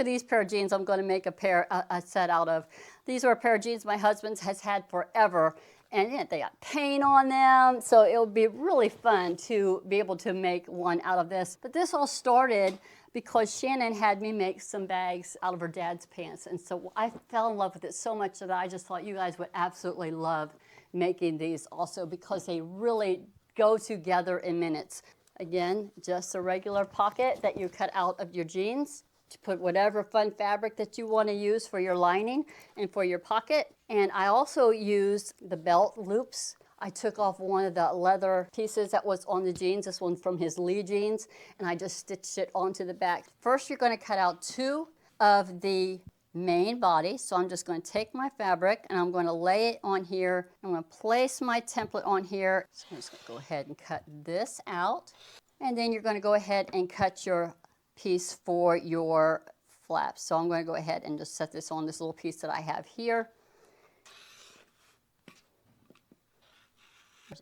basically these pair of jeans I'm going to make a set out of. These are a pair of jeans my husband has had forever, and they got paint on them, so it'll be really fun to be able to make one out of this. But this all started because Shannon had me make some bags out of her dad's pants, and so I fell in love with it so much that I just thought you guys would absolutely love making these also, because they really go together in minutes. Again, just a regular pocket that you cut out of your jeans to put whatever fun fabric that you want to use for your lining and for your pocket. And I also used the belt loops. I took off one of the leather pieces that was on the jeans, this one from his Lee jeans, and I just stitched it onto the back. First, you're going to cut out 2 of the main body. So I'm just going to take my fabric and I'm going to lay it on here. I'm going to place my template on here. So I'm just going to go ahead and cut this out. And then you're going to go ahead and cut your piece for your flaps. So I'm going to go ahead and just set this on this little piece that I have here.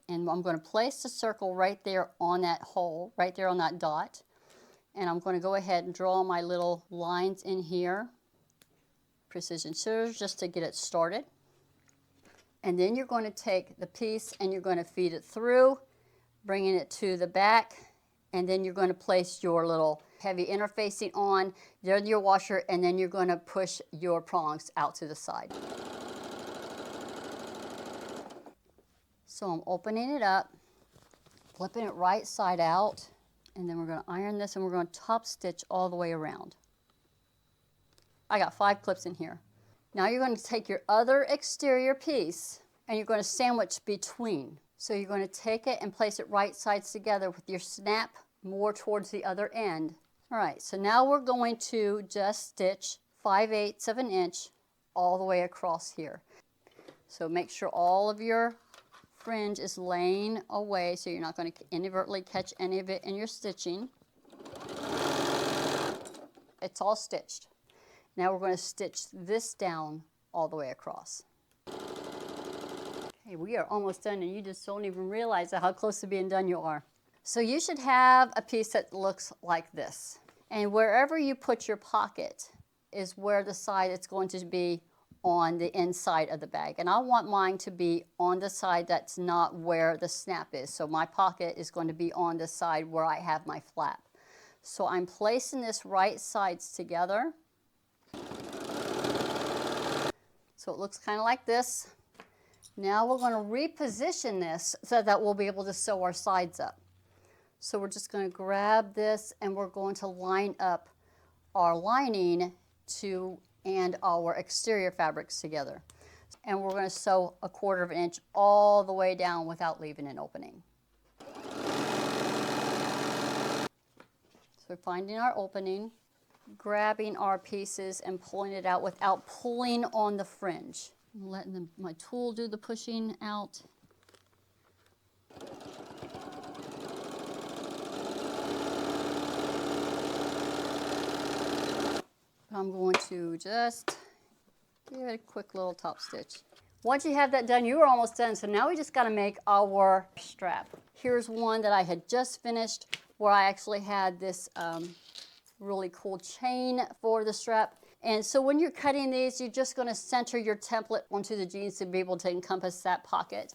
And I'm going to place the circle right there on that hole, right there on that dot. And I'm going to go ahead and draw my little lines in here. Precision scissors just to get it started. And then you're going to take the piece and you're going to feed it through, bringing it to the back. And then you're going to place your little heavy interfacing on, there's your washer, and then you're going to push your prongs out to the side. So I'm opening it up, flipping it right side out, and then we're going to iron this and we're going to top stitch all the way around. I got 5 clips in here. Now you're going to take your other exterior piece and you're going to sandwich between. So you're going to take it and place it right sides together with your snap more towards the other end. All right, so now we're going to just stitch 5/8 of an inch all the way across here. So make sure all of your fringe is laying away so you're not going to inadvertently catch any of it in your stitching. It's all stitched. Now we're going to stitch this down all the way across. Okay, we are almost done and you just don't even realize how close to being done you are. So you should have a piece that looks like this. And wherever you put your pocket is where the side it's going to be on the inside of the bag. And I want mine to be on the side that's not where the snap is. So my pocket is going to be on the side where I have my flap. So I'm placing this right sides together. So it looks kind of like this. Now we're going to reposition this so that we'll be able to sew our sides up. So we're just going to grab this and we're going to line up our lining and our exterior fabrics together. And we're going to sew 1/4 inch all the way down without leaving an opening. So finding our opening, grabbing our pieces and pulling it out without pulling on the fringe. I'm letting my tool do the pushing out. I'm going to just give it a quick little top stitch. Once you have that done, you are almost done. So now we just got to make our strap. Here's one that I had just finished where I actually had this really cool chain for the strap. And so when you're cutting these, you're just going to center your template onto the jeans to be able to encompass that pocket.